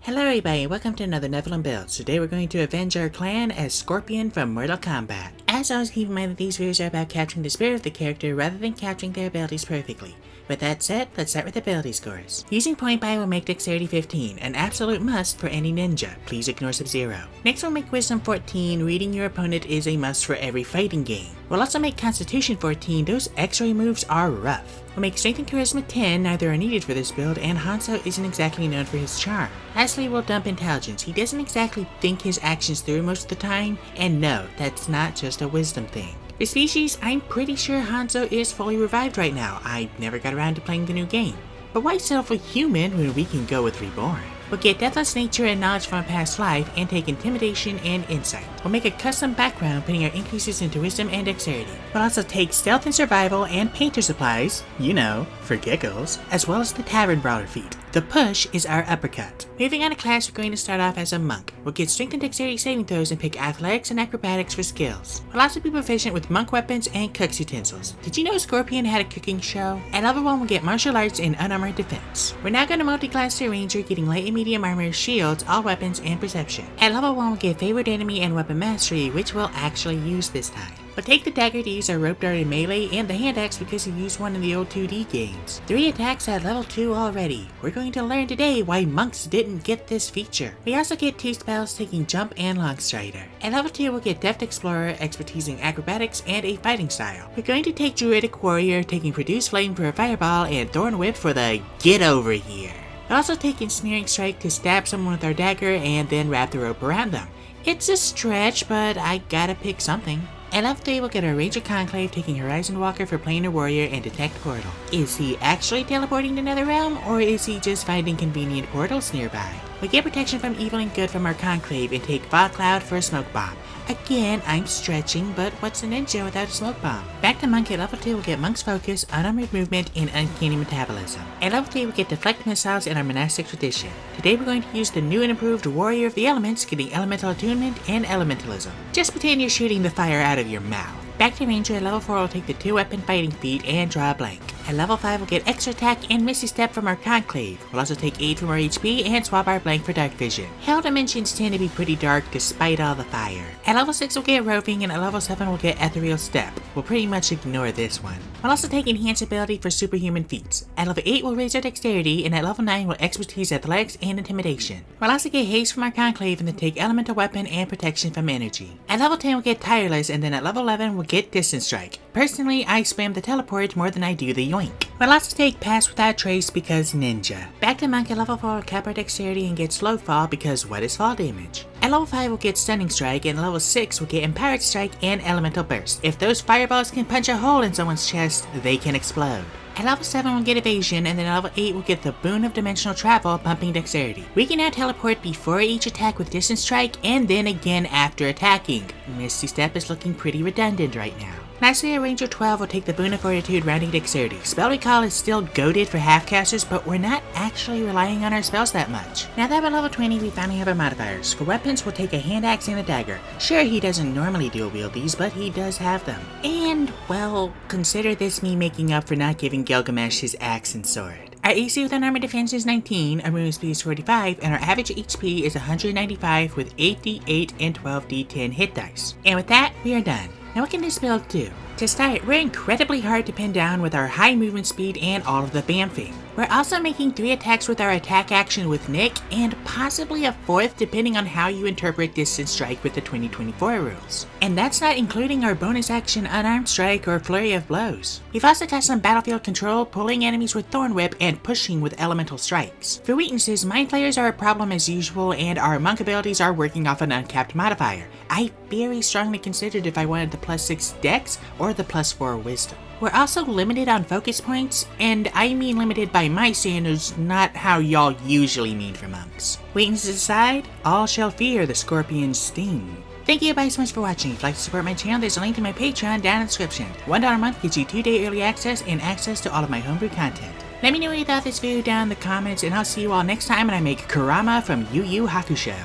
Hello everybody, and welcome to another Nephilim build. Today we're going to avenge our clan as Scorpion from Mortal Kombat. As always, keep in mind that these videos are about capturing the spirit of the character rather than capturing their abilities perfectly. With that said, let's start with ability scores. Using point buy will make Dexterity 15, an absolute must for any ninja. Please ignore Sub-Zero. Next we'll make Wisdom 14, reading your opponent is a must for every fighting game. We'll also make Constitution 14, those X-ray moves are rough. We'll make Strength and Charisma 10, neither are needed for this build, and Hanzo isn't exactly known for his charm. Lastly, we'll dump Intelligence. He doesn't exactly think his actions through most of the time, and no, that's not just a wisdom thing. For species, I'm pretty sure Hanzo is fully revived right now. I never got around to playing the new game. But why settle for human when we can go with Reborn? We'll get Deathless Nature and Knowledge from a past life, and take Intimidation and Insight. We'll make a custom background, putting our increases into Wisdom and Dexterity. We'll also take Stealth and Survival and Painter Supplies, you know, for giggles, as well as the Tavern Brawler feat. The push is our uppercut. Moving on to class, we're going to start off as a monk. We'll get Strength and Dexterity saving throws and pick Athletics and Acrobatics for skills. We'll also be proficient with monk weapons and cook's utensils. Did you know Scorpion had a cooking show? At level 1, we'll get Martial Arts and Unarmored Defense. We're now going to multi-class to Ranger, getting Light and Medium Armor, Shields, All Weapons, and Perception. At level 1, we'll get Favored Enemy and Weapon Mastery, which we'll actually use this time. We'll take the dagger to use our rope dart in melee, and the hand axe because we used one in the old 2D games. 3 attacks at level 2 already. We're going to learn today why monks didn't get this feature. We also get 2 spells taking Jump and Long Strider. At level 2 we'll get Deft Explorer, expertise in acrobatics, and a fighting style. We're going to take Druidic Warrior, taking Produce Flame for a fireball, and Thorn Whip for the get over here. We'll also take Ensnaring Strike to stab someone with our dagger and then wrap the rope around them. It's a stretch, but I gotta pick something. At level 3 we'll get our Ranger Conclave, taking Horizon Walker for Planar Warrior and Detect Portal. Is he actually teleporting to Netherrealm, or is he just finding convenient portals nearby? We get Protection from Evil and Good from our Conclave and take Fog Cloud for a Smoke Bomb. Again, I'm stretching, but what's a ninja without a smoke bomb? Back to Monk. At level 2 we'll get Monk's Focus, Unarmored Movement, and Uncanny Metabolism. At level 3 we'll get Deflect Missiles in our Monastic Tradition. Today we're going to use the new and improved Warrior of the Elements, getting Elemental Attunement and Elementalism. Just pretend you're shooting the fire out of your mouth. Back to Ranger. At level 4 we'll take the 2-weapon fighting feat and draw a blank. At level 5 we'll get Extra Attack and Misty Step from our Conclave. We'll also take aid from our HP and swap our blank for Dark Vision. Hell dimensions tend to be pretty dark despite all the fire. At level 6 we'll get Roving, and at level 7 we'll get Ethereal Step. We'll pretty much ignore this one. We'll also take Enhance Ability for superhuman feats. At level 8 we'll raise our Dexterity, and at level 9 we'll Expertise Athletics and Intimidation. We'll also get Haste from our Conclave and then take Elemental Weapon and Protection from Energy. At level 10 we'll get Tireless, and then at level 11 we'll get Distance Strike. Personally, I spam the teleport more than I do the yoink. We'll also take Pass Without Trace because ninja. Back to Monk. At level 4 we'll cap our Dexterity and get Slow Fall because what is fall damage? At level 5 we'll get Stunning Strike, and at level 6 we'll get Empowered Strike and Elemental Burst. If those fireballs can punch a hole in someone's chest, they can explode. At level 7 we'll get Evasion, and then at level 8 we'll get the Boon of Dimensional Travel, pumping Dexterity. We can now teleport before each attack with Distance Strike, and then again after attacking. Misty Step is looking pretty redundant right now. Lastly, at Ranger 12 we'll take the Boon of Fortitude, rounding Dexterity. Spell Recall is still goated for half-casters, but we're not actually relying on our spells that much. Now that we're level 20, we finally have our modifiers. For weapons, we'll take a hand axe and a dagger. Sure, he doesn't normally dual wield these, but he does have them. And, well, consider this me making up for not giving Gilgamesh his axe and sword. Our AC with unarmored defense is 19, our movement speed is 45, and our average HP is 195 with 8d8 and 12d10 hit dice. And with that, we are done. Now what can this build do? To start, we're incredibly hard to pin down with our high movement speed and all of the bamfing. We're also making 3 attacks with our attack action with Nick, and possibly a 4th depending on how you interpret Distance Strike with the 2024 rules. And that's not including our bonus action Unarmed Strike or Flurry of Blows. We've also got some battlefield control, pulling enemies with Thorn Whip, and pushing with Elemental Strikes. For weaknesses, Mind Flayers are a problem as usual, and our monk abilities are working off an uncapped modifier. I very strongly considered if I wanted the +6 Dex or the +4 Wisdom. We're also limited on focus points, and I mean limited by my standards, not how y'all usually mean for monks. Weaknesses aside, all shall fear the Scorpion's sting. Thank you guys so much for watching. If you'd like to support my channel, there's a link to my Patreon down in the description. $1 a month gets you 2-day early access and access to all of my homebrew content. Let me know what you thought of this video down in the comments, and I'll see you all next time when I make Kurama from Yu Yu Hakusho.